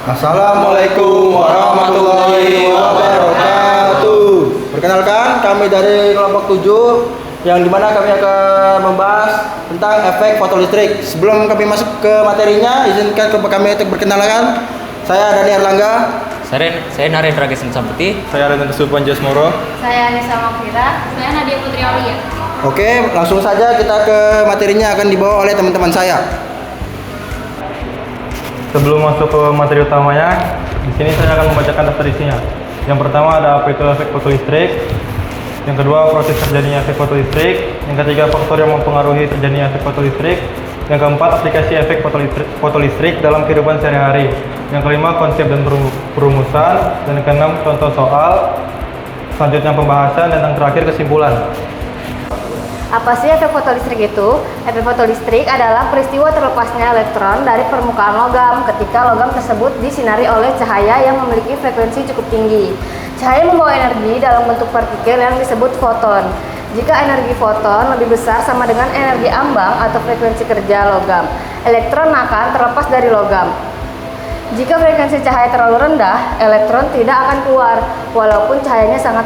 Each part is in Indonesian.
Assalamualaikum warahmatullahi wabarakatuh. Perkenalkan, kami dari kelompok 7 yang dimana kami akan membahas tentang efek fotolistrik. Sebelum kami masuk ke materinya, izinkan kepada kami untuk berkenalan. Saya Dani Erlangga. Saya Narendra Geseng Sampeti. Saya Raden Supan Jasmoro. Saya Anissa Mafira. Saya Nadia Putri Aulia. Oke, langsung saja kita ke materinya akan dibawa oleh teman-teman saya. Sebelum masuk ke materi utamanya, di sini saya akan membacakan daftar isinya. Yang pertama ada apa itu efek fotolistrik. Yang kedua, proses terjadinya efek fotolistrik. Yang ketiga, faktor yang mempengaruhi terjadinya efek fotolistrik. Yang keempat, aplikasi efek fotolistrik dalam kehidupan sehari-hari. Yang kelima, konsep dan perumusan. Dan yang keenam, contoh soal. Selanjutnya pembahasan dan yang terakhir kesimpulan. Apa sih efek fotolistrik itu? Efek fotolistrik adalah peristiwa terlepasnya elektron dari permukaan logam ketika logam tersebut disinari oleh cahaya yang memiliki frekuensi cukup tinggi. Cahaya membawa energi dalam bentuk partikel yang disebut foton. Jika energi foton lebih besar sama dengan energi ambang atau frekuensi kerja logam, elektron akan terlepas dari logam. Jika frekuensi cahaya terlalu rendah, elektron tidak akan keluar walaupun cahayanya sangat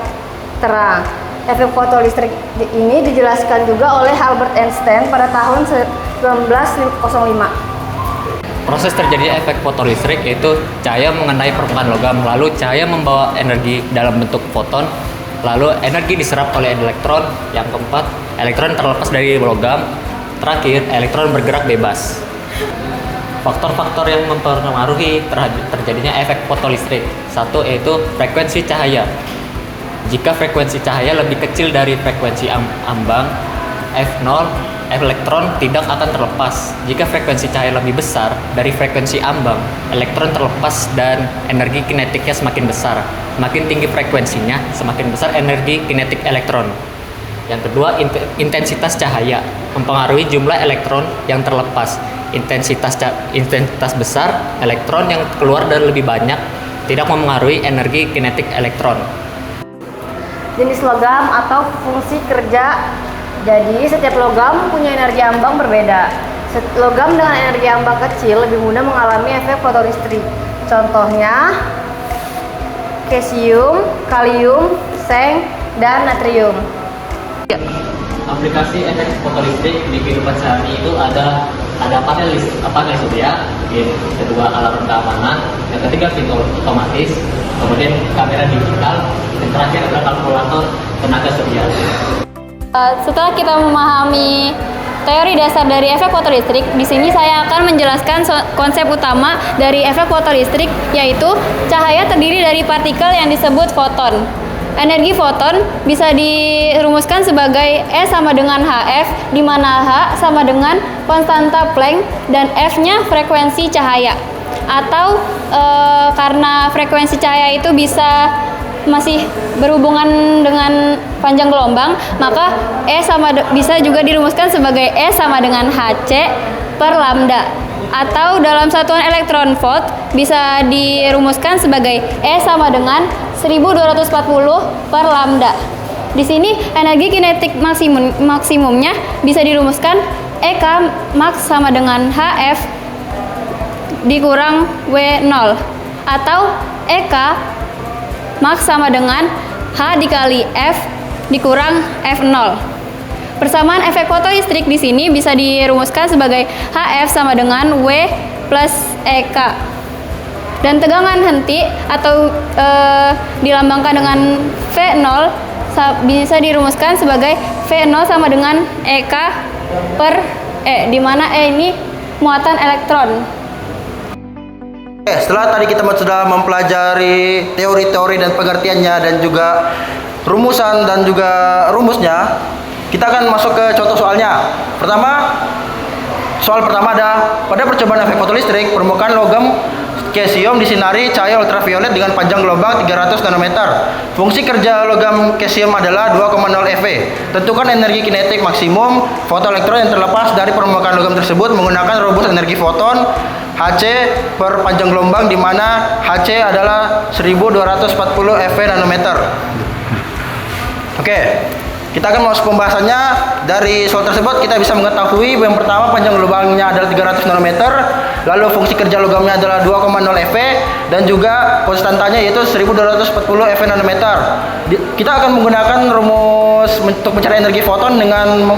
terang. Efek fotolistrik ini dijelaskan juga oleh Albert Einstein pada tahun 1905. Proses terjadinya efek fotolistrik yaitu cahaya mengenai permukaan logam, lalu cahaya membawa energi dalam bentuk foton, lalu energi diserap oleh elektron. Yang keempat, elektron terlepas dari logam. Terakhir, elektron bergerak bebas. Faktor-faktor yang mempengaruhi terjadinya efek fotolistrik. Satu, yaitu frekuensi cahaya. Jika frekuensi cahaya lebih kecil dari frekuensi ambang F0, elektron tidak akan terlepas. Jika frekuensi cahaya lebih besar dari frekuensi ambang, elektron terlepas dan energi kinetiknya semakin besar. Semakin tinggi frekuensinya, semakin besar energi kinetik elektron. Yang kedua, intensitas cahaya mempengaruhi jumlah elektron yang terlepas. Intensitas besar, elektron yang keluar dan lebih banyak tidak mempengaruhi energi kinetik elektron. Jenis logam atau fungsi kerja. Jadi, setiap logam punya energi ambang berbeda. Logam dengan energi ambang kecil lebih mudah mengalami efek fotolistrik. Contohnya, cesium, kalium, seng, dan natrium. Aplikasi efek fotolistrik di kehidupan sehari itu ada panel surya, yang kedua alarm keamanan, yang ketiga pintu otomatis, kemudian kamera digital, dan terakhir adalah kalkulator tenaga surya. Setelah kita memahami teori dasar dari efek fotolistrik, di sini saya akan menjelaskan konsep utama dari efek fotolistrik, yaitu cahaya terdiri dari partikel yang disebut foton. Energi foton bisa dirumuskan sebagai E sama dengan Hf, di mana H sama dengan konstanta Planck dan F-nya frekuensi cahaya. Atau karena frekuensi cahaya itu masih berhubungan dengan panjang gelombang, maka bisa juga dirumuskan sebagai E sama dengan Hc per lambda. Atau dalam satuan elektron volt bisa dirumuskan sebagai E sama dengan 1240 per lambda. Di sini energi kinetik maksimumnya bisa dirumuskan EK max sama dengan HF dikurang W0 atau EK max sama dengan H dikali F dikurang F0. Persamaan efek fotolistrik di sini bisa dirumuskan sebagai HF sama dengan W plus EK. Dan tegangan henti atau dilambangkan dengan V0 bisa dirumuskan sebagai V0 sama dengan EK per E, di mana E ini muatan elektron. Setelah tadi kita sudah mempelajari teori-teori dan pengertiannya dan juga rumusan dan juga rumusnya, kita akan masuk ke contoh soalnya. Soal pertama ada, pada percobaan efek fotolistrik, permukaan logam cesium disinari cahaya ultraviolet dengan panjang gelombang 300 nanometer. Fungsi kerja logam cesium adalah 2,0 eV. Tentukan energi kinetik maksimum fotoelektron yang terlepas dari permukaan logam tersebut menggunakan rumus energi foton Hc per panjang gelombang, di mana Hc adalah 1240 eV nanometer. Oke. Kita akan masuk pembahasannya. Dari soal tersebut kita bisa mengetahui yang pertama panjang gelombangnya adalah 300 nanometer Lalu fungsi kerja logamnya adalah 2,0 eV dan juga konstantanya yaitu 1240 eV nanometer. Kita akan menggunakan rumus untuk mencari energi foton dengan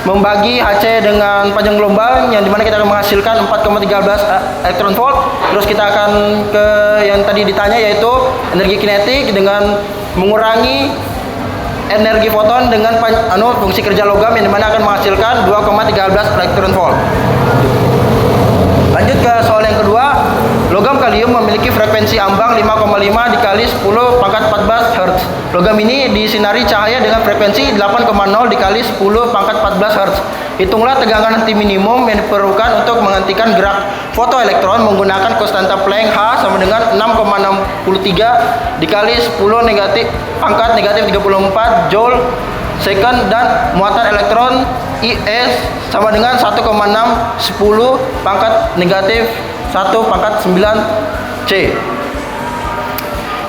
membagi HC dengan panjang gelombang yang dimana kita akan menghasilkan 4,13 elektron volt. Terus kita akan ke yang tadi ditanya yaitu energi kinetik dengan mengurangi energi foton dengan fungsi kerja logam yang dimana akan menghasilkan 2,13 elektron volt. Lanjut ke soal yang kedua. Logam kalium memiliki frekuensi ambang 5,5 dikali 10 pangkat 14 Hz. Logam ini disinari cahaya dengan frekuensi 8,0 dikali 10 pangkat 14 Hz. Hitunglah tegangan henti minimum yang diperlukan untuk menghentikan gerak fotoelektron menggunakan konstanta Planck H sama dengan 6,63 dikali 10 negatif pangkat negatif 34 Joule second dan muatan elektron IS sama dengan 1,6 10 pangkat negatif 1 pangkat 9 C.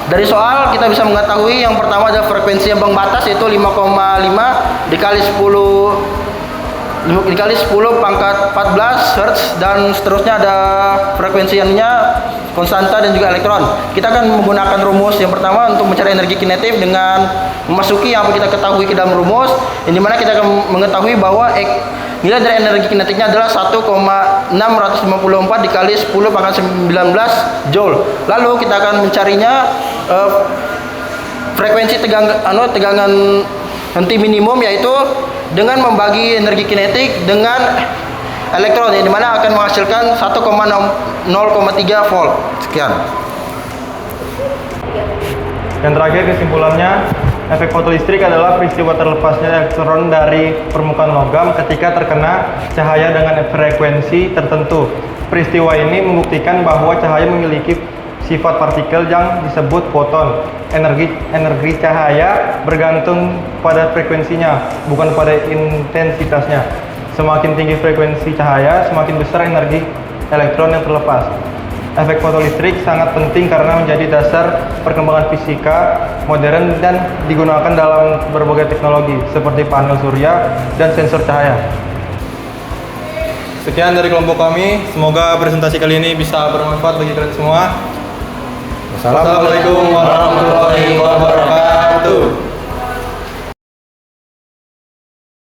Dari soal kita bisa mengetahui yang pertama adalah frekuensi ambang batas yaitu 5,5 dikali 10 pangkat 14 Hz dan seterusnya ada frekuensi ininya konstanta dan juga elektron. Kita akan menggunakan rumus yang pertama untuk mencari energi kinetik dengan memasuki yang kita ketahui ke dalam rumus, yang dimana kita akan mengetahui bahwa nilai dari energi kinetiknya adalah 1,654 dikali 10 pangkat 19 Joule. Lalu kita akan mencarinya frekuensi tegangan henti minimum yaitu dengan membagi energi kinetik dengan elektron yang dimana akan menghasilkan 1,03 volt. Sekian. Yang terakhir kesimpulannya, efek fotolistrik adalah peristiwa terlepasnya elektron dari permukaan logam ketika terkena cahaya dengan frekuensi tertentu. Peristiwa ini membuktikan bahwa cahaya memiliki sifat partikel yang disebut foton. Energi cahaya bergantung pada frekuensinya, bukan pada intensitasnya. Semakin tinggi frekuensi cahaya, semakin besar energi elektron yang terlepas. Efek fotolistrik sangat penting karena menjadi dasar perkembangan fisika modern dan digunakan dalam berbagai teknologi seperti panel surya dan sensor cahaya. Sekian dari kelompok kami, semoga presentasi kali ini bisa bermanfaat bagi kalian semua. Wassalamualaikum warahmatullahi wabarakatuh.